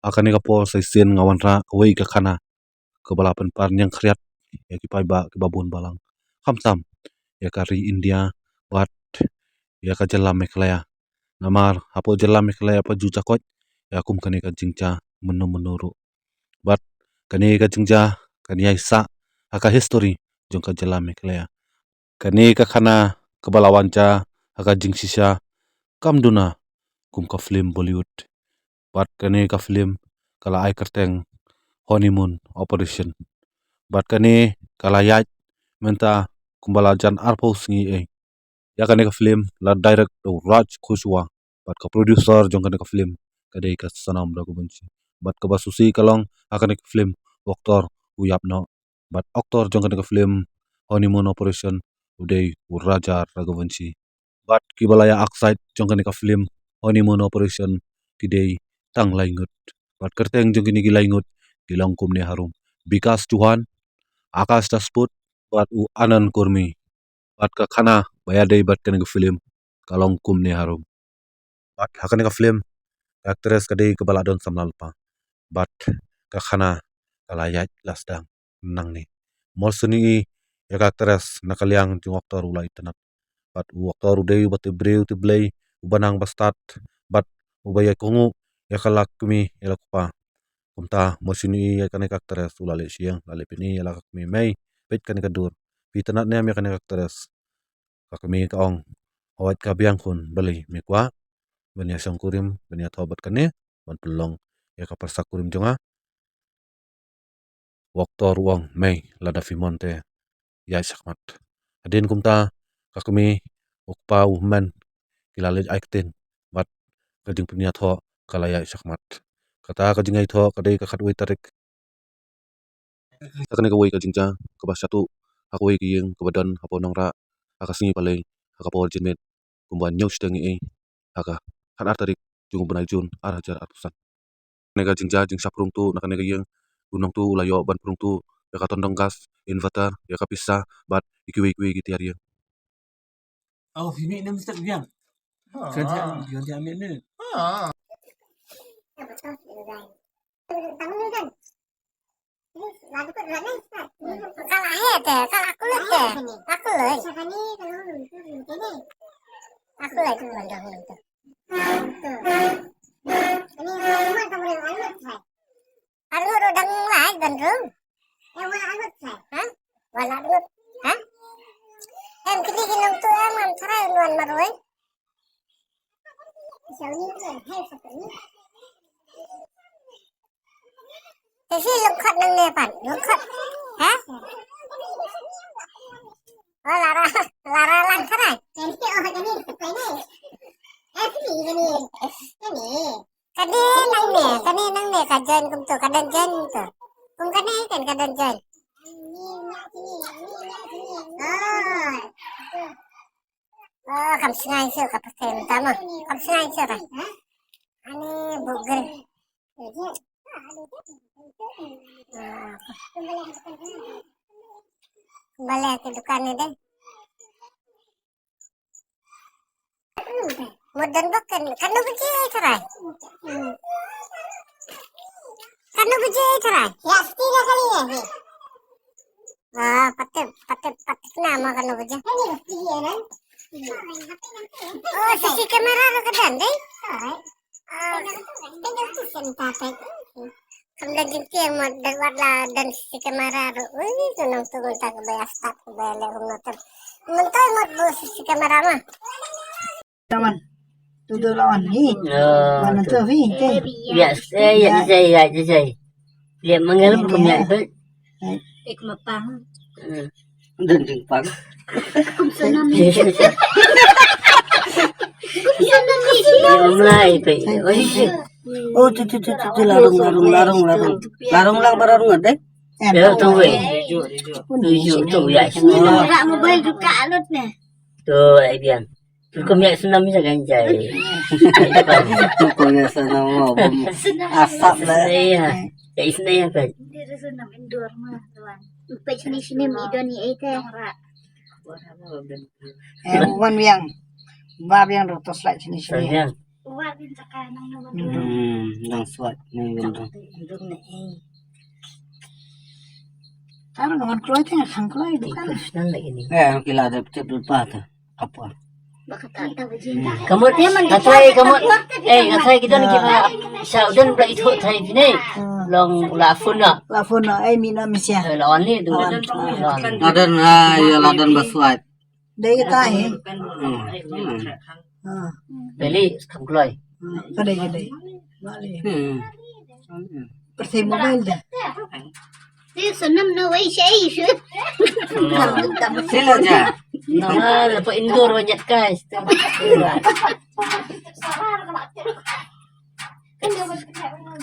akan ni kapo saisen ngawan ra kawai ka khana ke balapan par yang kriat ya ki pai ba ki babun balang ham tam ya kari India bat ya ka jala meklaya namar apo jala meklaya pa juja kot ya kum kani ka jingja menuru bat kani ka jingja kani ai sa aka history jong ka jala meklaya kani ka khana ke balawanca aka jingsisa kam duna kum ka film Bollywood bat kani ka film kala ai kerteng honeymoon operation bat kani kala yat menta kumbala jan arpo singi ya kani ka film la direct do Raj Kushwa bat ka producer jong kani ka film kadai ka sanam ragu bunchi bat ka basusi kalong akani ka film aktor uyap no bat aktor jong kani ka film honeymoon operation udai uraja ragu bunchi bat kibalaya akside jong kani ka film honeymoon operation kidai tang laingut bat kerteng jong kini gilaingut gilang kumne harum Bikas Tuhan Akash Dasput bat u Anand Kurmi bat ka khana bayadei bat kani ka film kalong kumne harum bat hakani ka film actress kadai ke baladon samlalpa bat ka khana kalayat lasdang nangni molsuni ya ka actress nakaliang jong aktor ulai tanap bat u aktor udei bat breu te blei ubanang bastat bat ubaya kongu ya kalak kumi ya lakpa kumta molsuni ya kani ka actress ulale siang lale pini ya lakak mi mei pet kani ka dur pitanat ne ya kani ka actress kakami kaong awat kabiang kun beli mikwa bania sangkurim bania thobat kane ban pelong ya ka persakurim jonga waktu ruang mei lada fimonte ya sakmat adin kumta kakami ukpa uhmen kilalit aiktin bat kajing punya tho kalaya sakmat kata kajing ai tho kadai ka khatwai tarik takane ka wai kajing ja ka ba satu aku wai kiyeng ka badan hapo nongra akasingi palai aka por jinmet kumban nyos tengi aka kan tarik jung banai jun arajar atusan nega jingja jing saprung tu nakane ka yeng gunong tu ulayo ban prung tu ya ka tondong gas inverter ya ka pisa bat ikiwi gitu ya Oh, ini Mr. Biang. Ganti ambil ni. Kalah ya deh, kalah kulit deh. Aku loh. Aku lah itu bandang itu. Ini mana kamu yang alut saya? Alut udah ngelain bandung. Yang mana alut saya? Hah? Mana alut? Hah? Yang kini ginung tuh emang cerai nuan marwai. Siapa ni tu? Hei siapa ni? Tapi lengkap nang depan, lengkap. Hah? Oh lara lang cerai. Ini ini seperti ini. Kadi nang ne kajan kum tu kadan jan tu. Kum kani kan kadan jan. Oh, kam sengai sih kapasen tama. Kam sengai sih kan. Ani buger. Kembali ke dukaan ni deh. Modern bukan, kan biji cerai. Kan biji cerai. Ya, tidak kali ya. Ah, patut nama kan biji. Oh, sisi kamera lo kedan deh. Kemudian jinti yang modern warna dan sisi kamera lo. Wih, tunang tunggu tak kebayas tak kebayas motor. Mentol mod sisi kamera mah. Lawan tujuh lawan ni mana tu ni biasa ya saya dia mengelap punya itu mapang dan jepang mulai itu oh tu larung barang ada ya tahu tujuh ya Enggak mobile juga alutnya. tuh dia Hukumnya senam bisa ganjai. Hukumnya senam mau asap lah. Iya, ya isna ya kan. Dia senam indoor mah tuan. Lupa sini idoni itu. Wan yang bab yang rotos lah sini. Sayang, Nang suat ni gendong. Taruh dengan keluar tengah kan keluar itu kan. Tikus nan lagi ni. Kila ada pecah lupa tu. Apa? Kamu katay kamu katay kita ni kita sa udan pula itu tay pini. Long lafun na. Lafon ay mina misya. Lawan ni tu. Ladan ya ladan basuat. Dari kita Beli kam kloy. Kadai. Persi mobile dah. Sila aja. Nama lepas indoor banyak guys.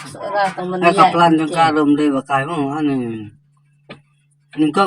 Seorang teman dia. Kaplan yung karom day bakay mo ano. Ningko